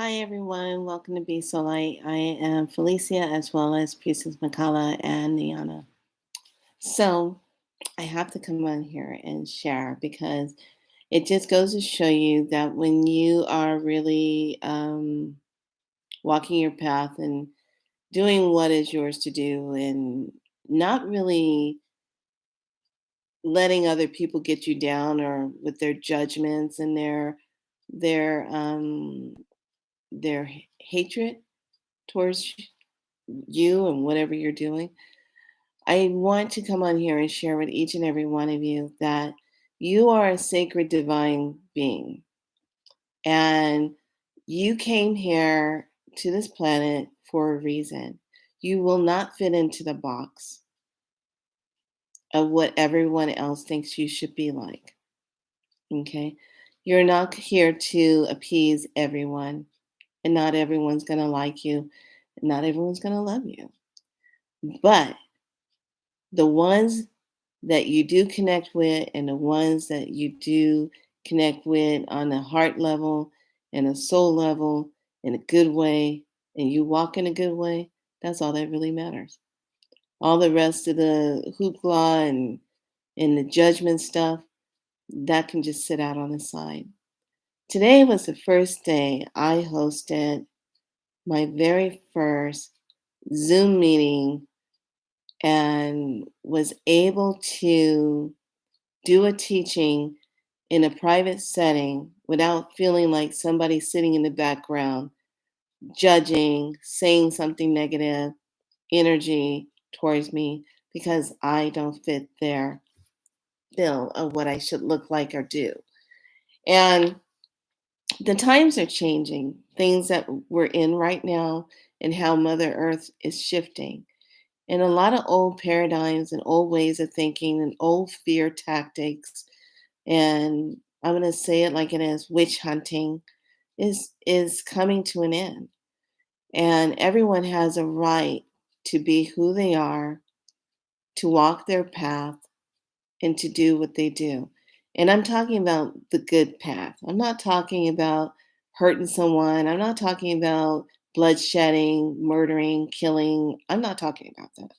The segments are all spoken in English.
Hi, everyone. Welcome to Be So Light. I am Felicia as well as Priestess Makala and Niana. So, I have to come on here and share because it just goes to show you that when you are really walking your path and doing what is yours to do and not really letting other people get you down or with their judgments and their hatred towards you and whatever you're doing. I want to come on here and share with each and every one of you that you are a sacred divine being and you came here to this planet for a reason. You will not fit into the box of what everyone else thinks you should be like. Okay? You're not here to appease everyone, and not everyone's going to like you, and not everyone's going to love you. But the ones that you do connect with and the ones that you do connect with on a heart level and a soul level in a good way, and you walk in a good way, that's all that really matters. All the rest of the hoopla and the judgment stuff, that can just sit out on the side. Today was the first day I hosted my very first Zoom meeting and was able to do a teaching in a private setting without feeling like somebody sitting in the background judging, saying something negative energy towards me because I don't fit their bill of what I should look like or do. And the times are changing, things that we're in right now and how Mother Earth is shifting. And a lot of old paradigms and old ways of thinking and old fear tactics, and I'm going to say it like it is, witch hunting is coming to an end. And everyone has a right to be who they are, to walk their path, and to do what they do. And I'm talking about the good path. I'm not talking about hurting someone. I'm not talking about bloodshedding, murdering, killing. I'm not talking about that.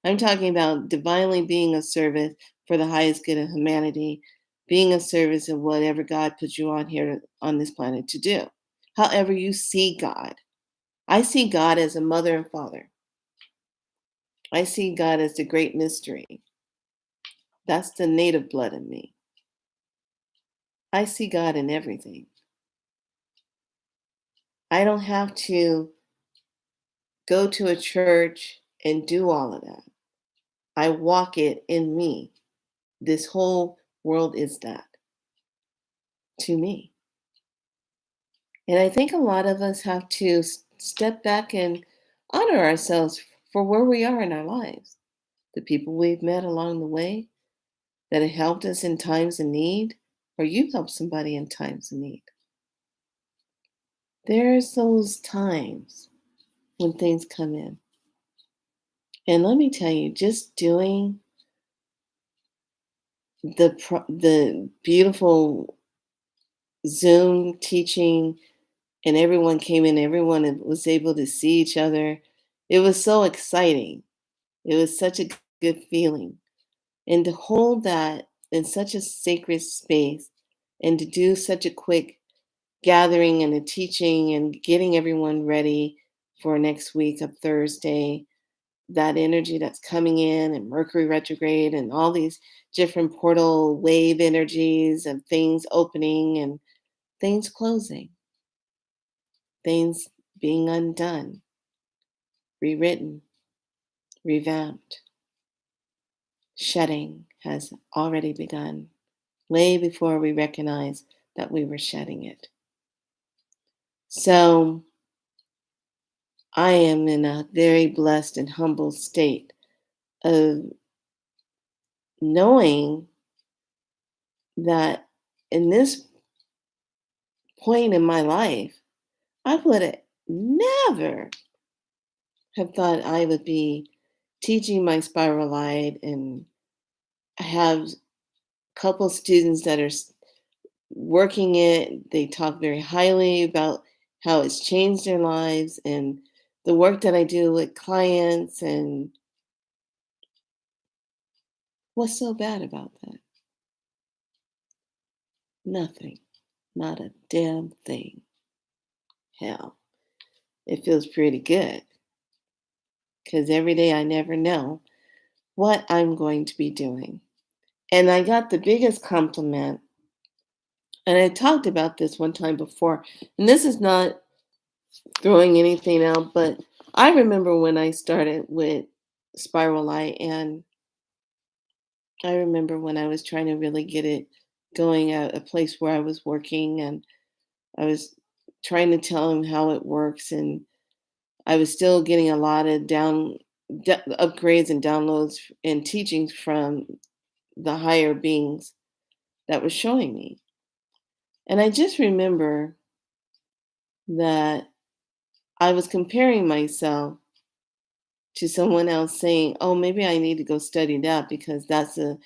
I'm talking about divinely being of service for the highest good of humanity, being of service of whatever God put you on here on this planet to do. However, you see God. I see God as a mother and father. I see God as the great mystery. That's the native blood in me. I see God in everything. I don't have to go to a church and do all of that. I walk it in me. This whole world is that to me. And I think a lot of us have to step back and honor ourselves for where we are in our lives. The people we've met along the way that have helped us in times of need, or you've helped somebody in times of need. There's those times when things come in. And let me tell you, just doing the beautiful Zoom teaching, and everyone came in, everyone was able to see each other. It was so exciting. It was such a good feeling. And to hold that in such a sacred space and to do such a quick gathering and a teaching and getting everyone ready for next week of Thursday, that energy that's coming in and Mercury retrograde and all these different portal wave energies of things opening and things closing, things being undone, rewritten, revamped. Shedding has already begun, way before we recognized that we were shedding it. So I am in a very blessed and humble state of knowing that in this point in my life, I would have never have thought I would be teaching my spiral light and have a couple students that are working it. They talk very highly about how it's changed their lives, and the work that I do with clients. And what's so bad about that? Nothing. Not a damn thing. Hell, it feels pretty good because every day I never know what I'm going to be doing. And I got the biggest compliment. And I talked about this one time before, and this is not throwing anything out, but I remember when I started with Spiral Light, and I remember when I was trying to really get it going at a place where I was working, and I was trying to tell him how it works, and I was still getting a lot of upgrades and downloads and teachings from the higher beings that was showing me. And I just remember that I was comparing myself to someone else saying, "Oh, maybe I need to go study that because that's a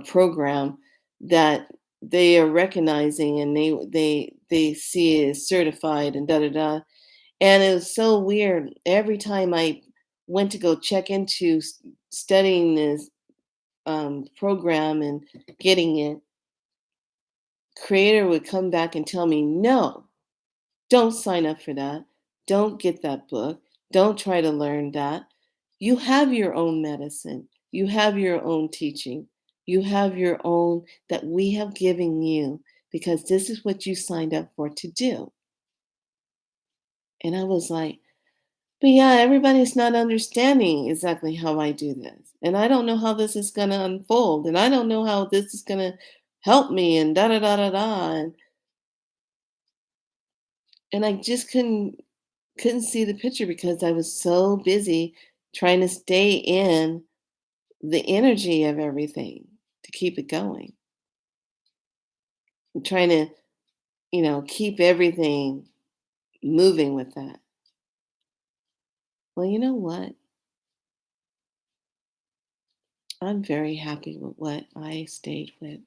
program that they are recognizing and they see it as certified and da da da." And it was so weird. Every time I went to go check into studying this program and getting it, creator would come back and tell me, "No, don't sign up for that. Don't get that book. Don't try to learn that. You have your own medicine. You have your own teaching. You have your own that we have given you because this is what you signed up for to do." And I was like, but yeah, everybody's not understanding exactly how I do this. And I don't know how this is going to unfold. And I don't know how this is going to help me and da da da da da. And I just couldn't see the picture because I was so busy trying to stay in the energy of everything to keep it going. I'm trying to, keep everything moving with that. Well, you know what? I'm very happy with what I stayed with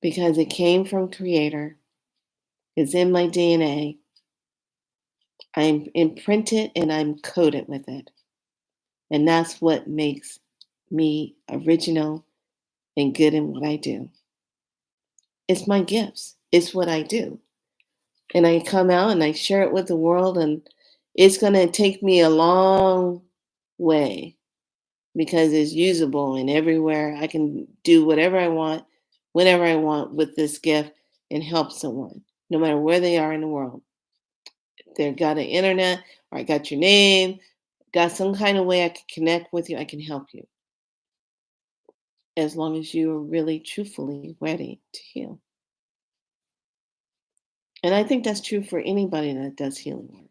because it came from Creator. It's in my DNA. I'm imprinted and I'm coded with it. And that's what makes me original and good in what I do. It's my gifts. It's what I do. And I come out and I share it with the world, and it's going to take me a long way because it's usable and everywhere. I can do whatever I want, whenever I want with this gift and help someone, no matter where they are in the world. If they've got an internet or I got your name, got some kind of way I can connect with you, I can help you as long as you are really truthfully ready to heal. And I think that's true for anybody that does healing work.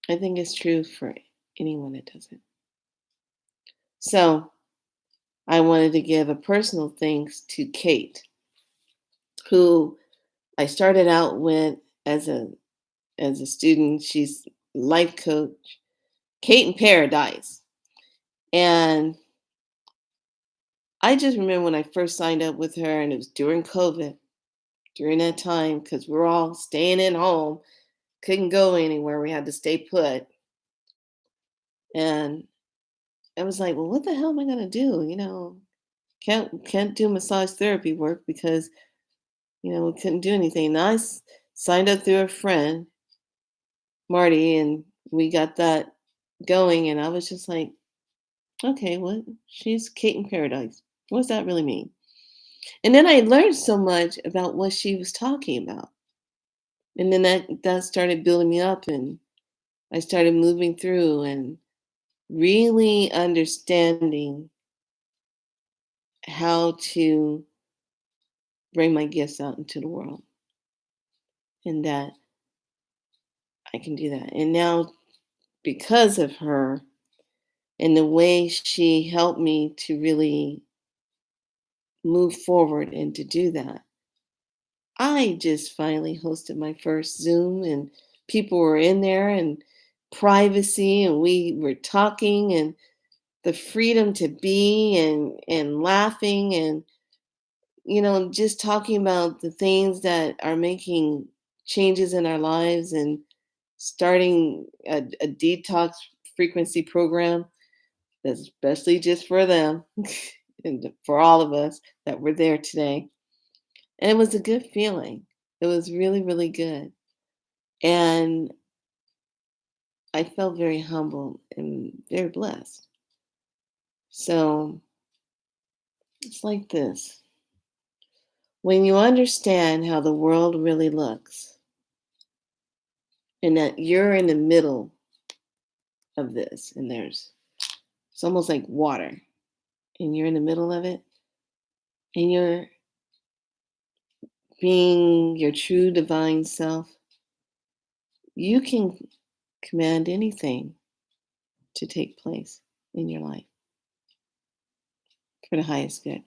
I think it's true for anyone that does it. So I wanted to give a personal thanks to Kate, who I started out with as a student. She's life coach, Kate in Paradise. And I just remember when I first signed up with her, and it was during COVID, during that time, because we're all staying in home, couldn't go anywhere. We had to stay put. And I was like, well, what the hell am I gonna do? Can't do massage therapy work because we couldn't do anything. And signed up through a friend, Marty, and we got that going. And I was just like, okay, what? She's Kate in Paradise. What does that really mean? And then I learned so much about what she was talking about. And then that started building me up, and I started moving through and really understanding how to bring my gifts out into the world, and that I can do that. And now, because of her and the way she helped me to really move forward and to do that, I just finally hosted my first Zoom, and people were in there, and privacy, and we were talking, and the freedom to be and laughing, and just talking about the things that are making changes in our lives and starting a detox frequency program, especially just for them and for all of us that were there today. And it was a good feeling. It was really, really good. And I felt very humble and very blessed. So it's like this: when you understand how the world really looks, and that you're in the middle of this, and it's almost like water, and you're in the middle of it, and you're being your true divine self, you can command anything to take place in your life for the highest good.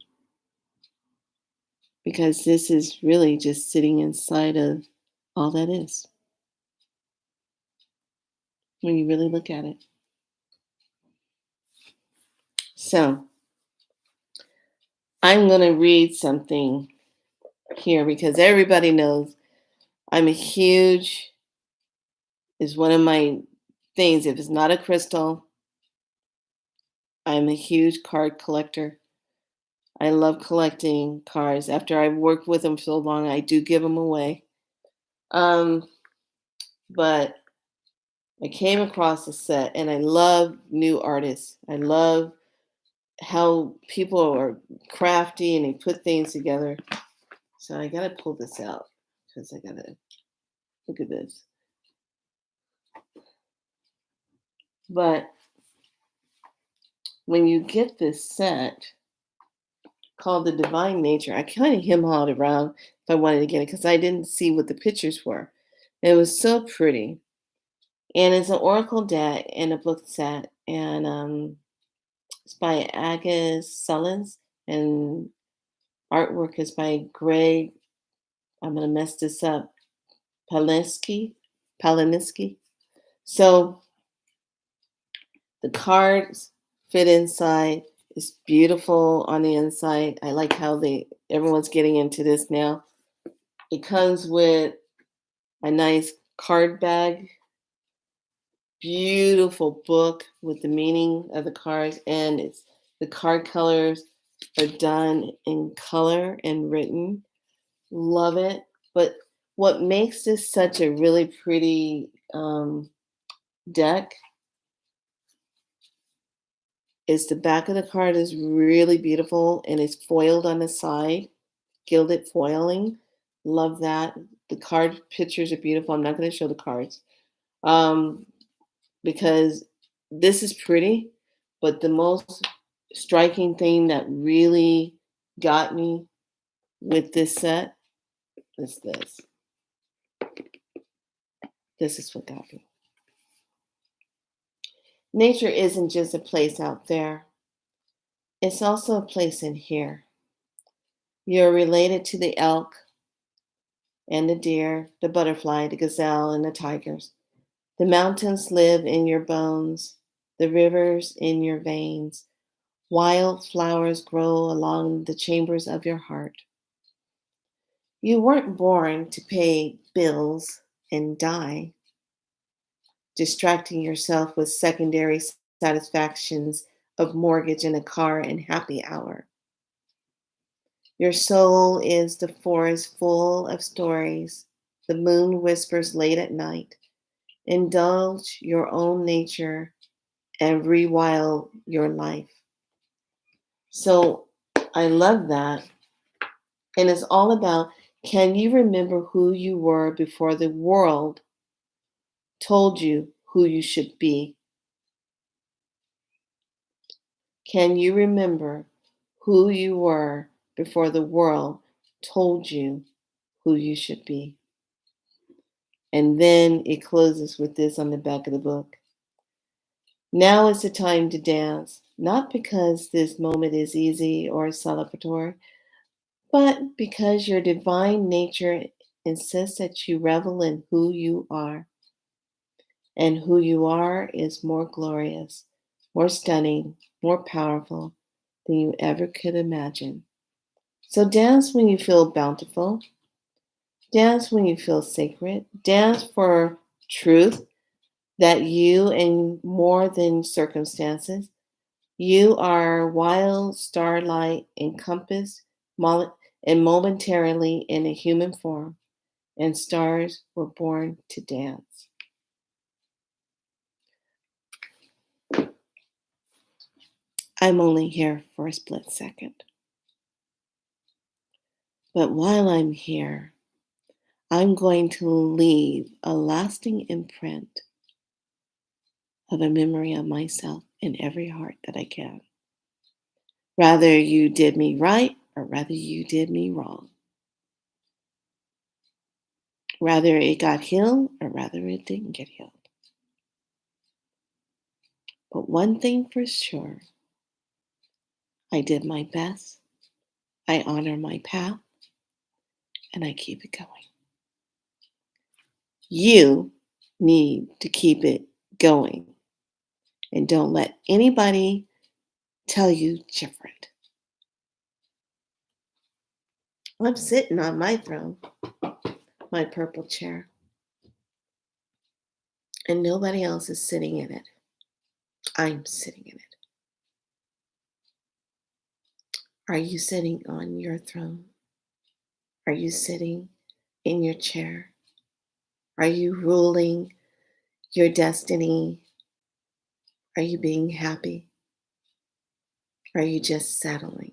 Because this is really just sitting inside of all that is when you really look at it. So I'm going to read something here because everybody knows I'm a huge, is one of my things. If it's not a crystal, I'm a huge card collector. I love collecting cards. After I've worked with them so long, I do give them away. Um, but I came across a set and I love new artists. I love how people are crafty and they put things together. So I gotta pull this out because I gotta look at this. But when you get this set called the Divine Nature, I kind of hem-hawed around if I wanted to get it because I didn't see what the pictures were. It was so pretty. And it's an oracle deck and a book set. And it's by Agus Sullins. And artwork is by Greg, I'm going to mess this up, Paliniski. So the cards fit inside. It's beautiful on the inside. I like how everyone's getting into this now. It comes with a nice card bag, beautiful book with the meaning of the cards, and the card colors are done in color and written. Love it. But what makes this such a really pretty deck is the back of the card is really beautiful and it's foiled on the side, gilded foiling. Love that. The card pictures are beautiful. I'm not going to show the cards um, because this is pretty, but the most striking thing that really got me with this set is this. This is what got me. Nature isn't just a place out there, it's also a place in here. You're related to the elk and the deer, the butterfly, the gazelle, and the tigers. The mountains live in your bones, the rivers in your veins. Wild flowers grow along the chambers of your heart. You weren't born to pay bills and die, distracting yourself with secondary satisfactions of mortgage and a car and happy hour. Your soul is the forest full of stories. The moon whispers late at night. Indulge your own nature and rewild your life. So I love that. And it's all about, can you remember who you were before the world told you who you should be? Can you remember who you were before the world told you who you should be? And then it closes with this on the back of the book. Now is the time to dance, not because this moment is easy or celebratory, but because your divine nature insists that you revel in who you are. And who you are is more glorious, more stunning, more powerful than you ever could imagine. So dance when you feel bountiful. Dance when you feel sacred. Dance for truth that you and more than circumstances. You are wild starlight encompassed and momentarily in a human form, and stars were born to dance. I'm only here for a split second. But while I'm here, I'm going to leave a lasting imprint of a memory of myself in every heart that I can. Rather you did me right or rather you did me wrong. Rather it got healed or rather it didn't get healed. But one thing for sure, I did my best, I honor my path, and I keep it going. You need to keep it going and don't let anybody tell you different. I'm sitting on my throne, my purple chair, and nobody else is sitting in it. I'm sitting in it. Are you sitting on your throne? Are you sitting in your chair? Are you ruling your destiny? Are you being happy? Are you just settling?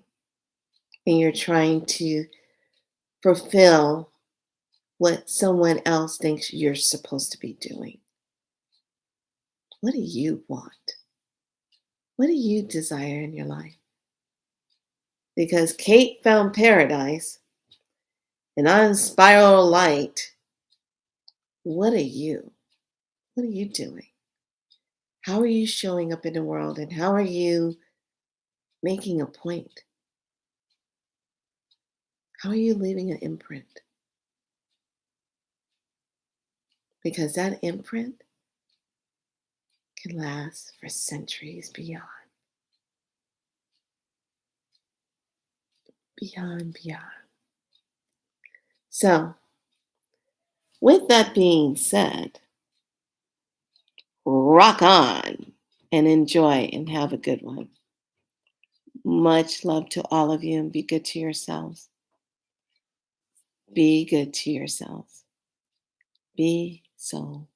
And you're trying to fulfill what someone else thinks you're supposed to be doing. What do you want? What do you desire in your life? Because Kate found paradise and I'm spiral light. What are you? What are you doing? How are you showing up in the world and how are you making a point? How are you leaving an imprint? Because that imprint can last for centuries beyond, beyond. So, with that being said, rock on and enjoy and have a good one. Much love to all of you and be good to yourselves. Be good to yourselves. Be so